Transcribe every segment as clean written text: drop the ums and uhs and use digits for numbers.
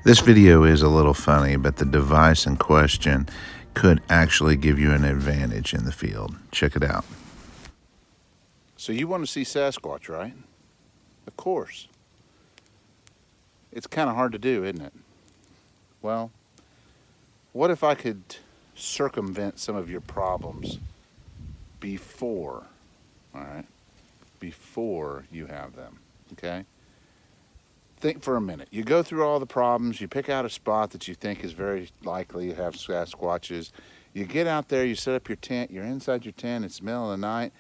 This video is a little funny, but the device in question could actually give you an advantage in the field. Check it out. So you want to see Sasquatch, right? Of course. It's kind of hard to do, isn't it? Well, what if I could circumvent some of your problems before, all right? Before you have them, okay? Think for a minute. You go through all the problems, you pick out a spot that you think is very likely to have Sasquatches. You get out there, you set up your tent, you're inside your tent, it's the middle of the night,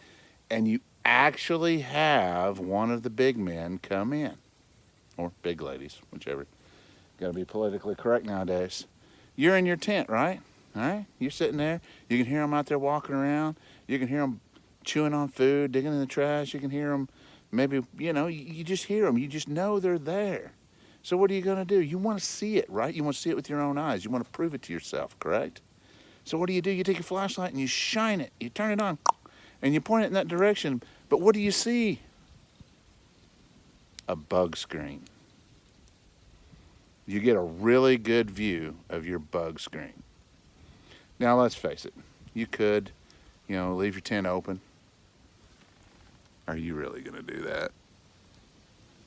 and you actually have one of the big men come in, or big ladies, whichever. Gotta be politically correct nowadays. You're in your tent, right? All right? You're sitting there, you can hear them out there walking around, you can hear them chewing on food, digging in the trash, you can hear them. Maybe, you just hear them. You just know they're there. So what are you going to do? You want to see it, right? You want to see it with your own eyes. You want to prove it to yourself, correct? So what do? You take your flashlight and you shine it. You turn it on and you point it in that direction. But what do you see? A bug screen. You get a really good view of your bug screen. Now, let's face it. You could, leave your tent open. Are you really going to do that?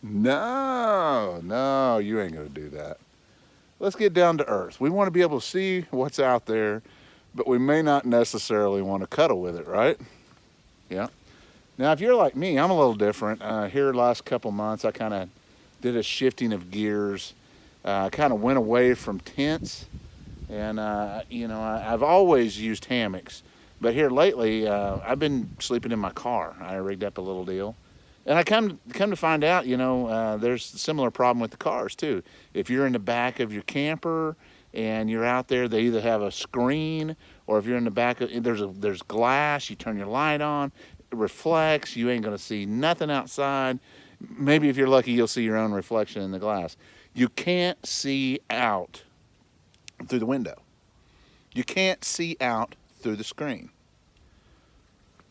No, you ain't going to do that. Let's get down to earth. We want to be able to see what's out there, but we may not necessarily want to cuddle with it, right? Yeah. Now, if you're like me, I'm a little different. Here the last couple months, I kind of did a shifting of gears. Kind of went away from tents. And, I've always used hammocks. But here lately, I've been sleeping in my car. I rigged up a little deal. And I come to find out, there's a similar problem with the cars, too. If you're in the back of your camper and you're out there, they either have a screen, or if you're in the back, there's glass, you turn your light on, it reflects, you ain't going to see nothing outside. Maybe if you're lucky, you'll see your own reflection in the glass. You can't see out through the window. You can't see out through the screen.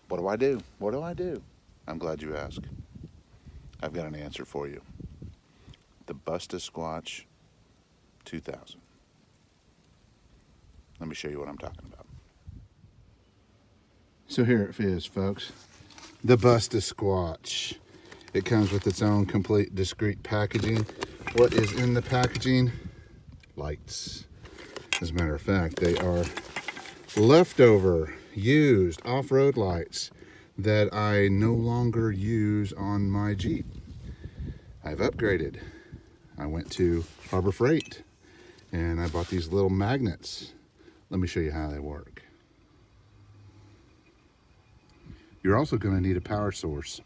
What do I do? What do I do? I'm glad you asked. I've got an answer for you. The Squatch 2000. Let me show you what I'm talking about. So here it is, folks. The Squatch. It comes with its own complete discreet packaging. What is in the packaging? Lights. As a matter of fact, they are leftover used off-road lights that I no longer use on my Jeep. I've upgraded. I went to Harbor Freight and I bought these little magnets. Let me show you how they work. You're also going to need a power source.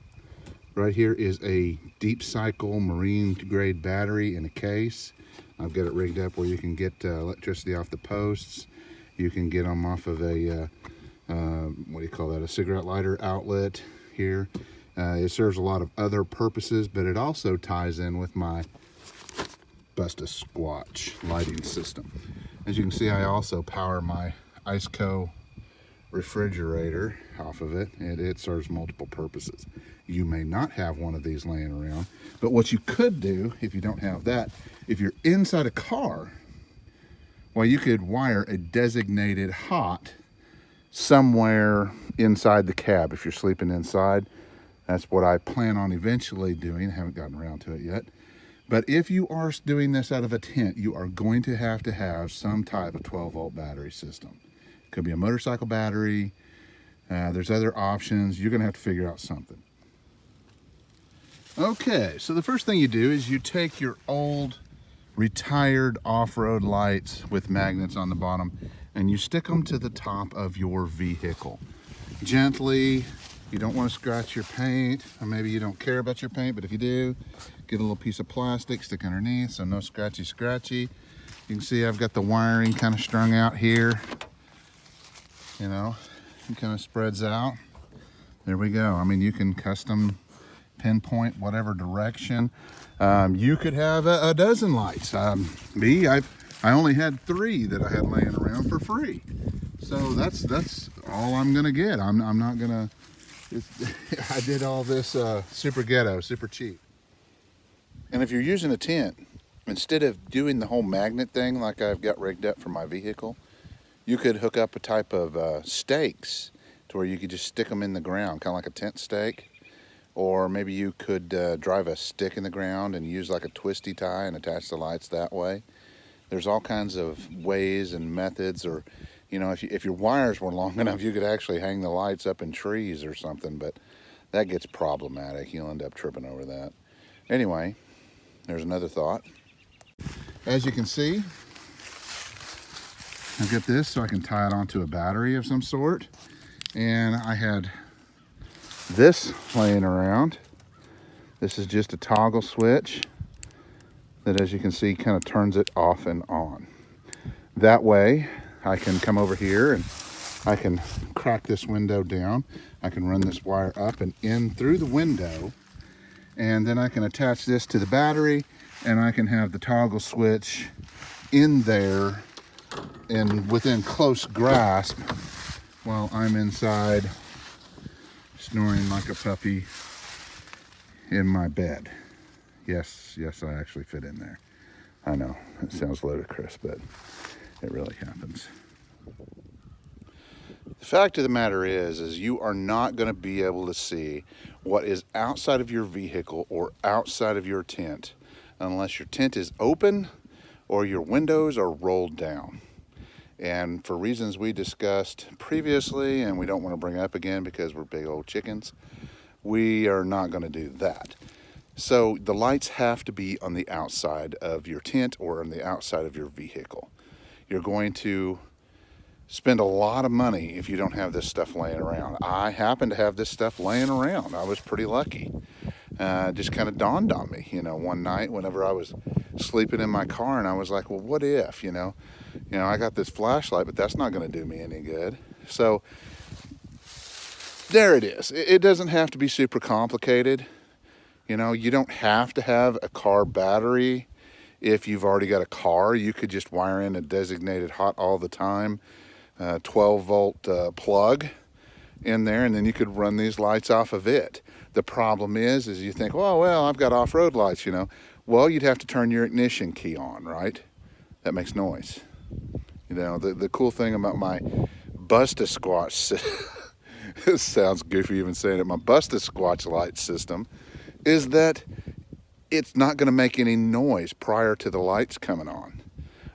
Right here is a deep cycle marine grade battery in a case. I've got it rigged up where you can get electricity off the posts. You can get them off of a, a cigarette lighter outlet here. It serves a lot of other purposes, but it also ties in with my Squatch lighting system. As you can see, I also power my Iceco refrigerator off of it, and it serves multiple purposes. You may not have one of these laying around, but what you could do if you don't have that, if you're inside a car, well, you could wire a designated hot somewhere inside the cab if you're sleeping inside. That's what I plan on eventually doing. I haven't gotten around to it yet. But if you are doing this out of a tent, you are going to have some type of 12-volt battery system. It could be a motorcycle battery. There's other options. You're going to have to figure out something. Okay, so the first thing you do is you take your old retired off-road lights with magnets on the bottom and you stick them to the top of your vehicle. Gently. You don't want to scratch your paint, or maybe you don't care about your paint, but if you do, get a little piece of plastic, stick underneath so no scratchy. You can see I've got the wiring kind of strung out here. It kind of spreads out. There we go. I mean, you can custom pinpoint whatever direction. You could have a dozen lights. I only had 3 that I had laying around for free. So that's all I'm gonna get. I'm not gonna. I did all this super ghetto, super cheap. And if you're using a tent, instead of doing the whole magnet thing like I've got rigged up for my vehicle, you could hook up a type of stakes to where you could just stick them in the ground, kind of like a tent stake. Or maybe you could drive a stick in the ground and use like a twisty tie and attach the lights that way. There's all kinds of ways and methods, or you know, if your wires were long enough, you could actually hang the lights up in trees or something, but that gets problematic. You'll end up tripping over that. Anyway, there's another thought. As you can see, I've got this so I can tie it onto a battery of some sort. And I had this laying around. This is just a toggle switch that, as you can see, kind of turns it off and on. That way I can come over here and I can crack this window down. I can run this wire up and in through the window, and then I can attach this to the battery, and I can have the toggle switch in there and within close grasp while I'm inside snoring like a puppy in my bed. Yes, I actually fit in there. I know, it sounds ludicrous, but it really happens. The fact of the matter is you are not going to be able to see what is outside of your vehicle or outside of your tent unless your tent is open or your windows are rolled down. And for reasons we discussed previously, and we don't want to bring up again because we're big old chickens, we are not going to do that. So the lights have to be on the outside of your tent or on the outside of your vehicle. You're going to spend a lot of money if you don't have this stuff laying around. I happen to have this stuff laying around. I was pretty lucky. Just kind of dawned on me, you know, one night whenever I was sleeping in my car, and I was like, well, what if, you know, I got this flashlight, but that's not going to do me any good. So there it is. It doesn't have to be super complicated. You know, you don't have to have a car battery. If you've already got a car, you could just wire in a designated hot all the time 12-volt plug in there, and then you could run these lights off of it. The problem is you think, oh, well, I've got off-road lights, you know. Well, you'd have to turn your ignition key on, right? That makes noise. You know, the cool thing about my Squatch, it sounds goofy even saying it, my Squatch light system is that it's not going to make any noise prior to the lights coming on.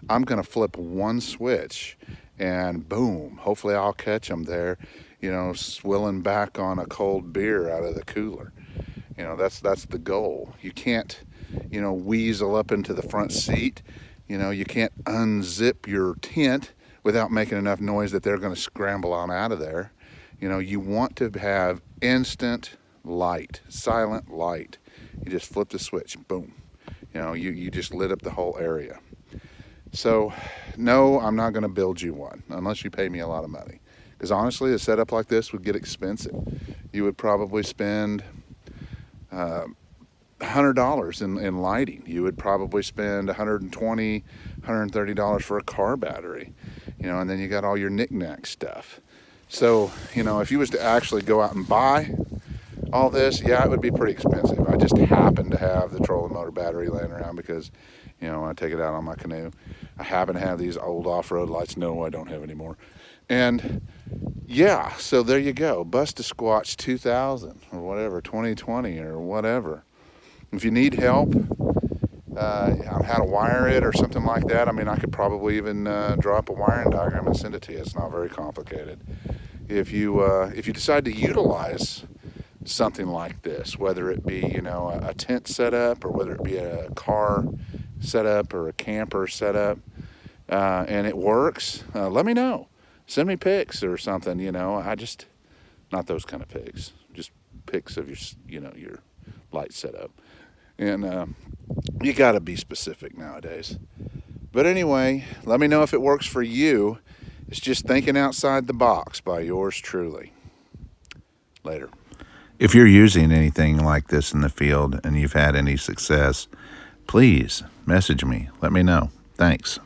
I'm going to flip one switch and boom, hopefully I'll catch them there, you know, swilling back on a cold beer out of the cooler. You know, that's the goal. You can't, you know, weasel up into the front seat. You know, you can't unzip your tent without making enough noise that they're going to scramble on out of there. You know, you want to have instant light, silent light. You just flip the switch, boom. You know, you just lit up the whole area. So, no, I'm not going to build you one unless you pay me a lot of money. Because honestly, a setup like this would get expensive. You would probably spend $100 in lighting. You would probably spend $120, $130 for a car battery. You know, and then you got all your knick-knack stuff. So, you know, if you was to actually go out and buy all this, yeah, it would be pretty expensive. I just happen to have the trolling motor battery laying around because, you know, I take it out on my canoe. I happen to have these old off-road lights. No, I don't have any more. And yeah, so there you go. Squatch 2000 or whatever, 2020 or whatever. If you need help on how to wire it or something like that, I mean, I could probably even draw up a wiring diagram and send it to you. It's not very complicated. If you decide to utilize something like this, whether it be, you know, a tent setup or whether it be a car setup or a camper setup, and it works, let me know. Send me pics or something, you know. Not those kind of pics, just pics of your, you know, your light setup. And you got to be specific nowadays. But anyway, let me know if it works for you. It's just thinking outside the box by yours truly. Later. If you're using anything like this in the field and you've had any success, please message me. Let me know. Thanks.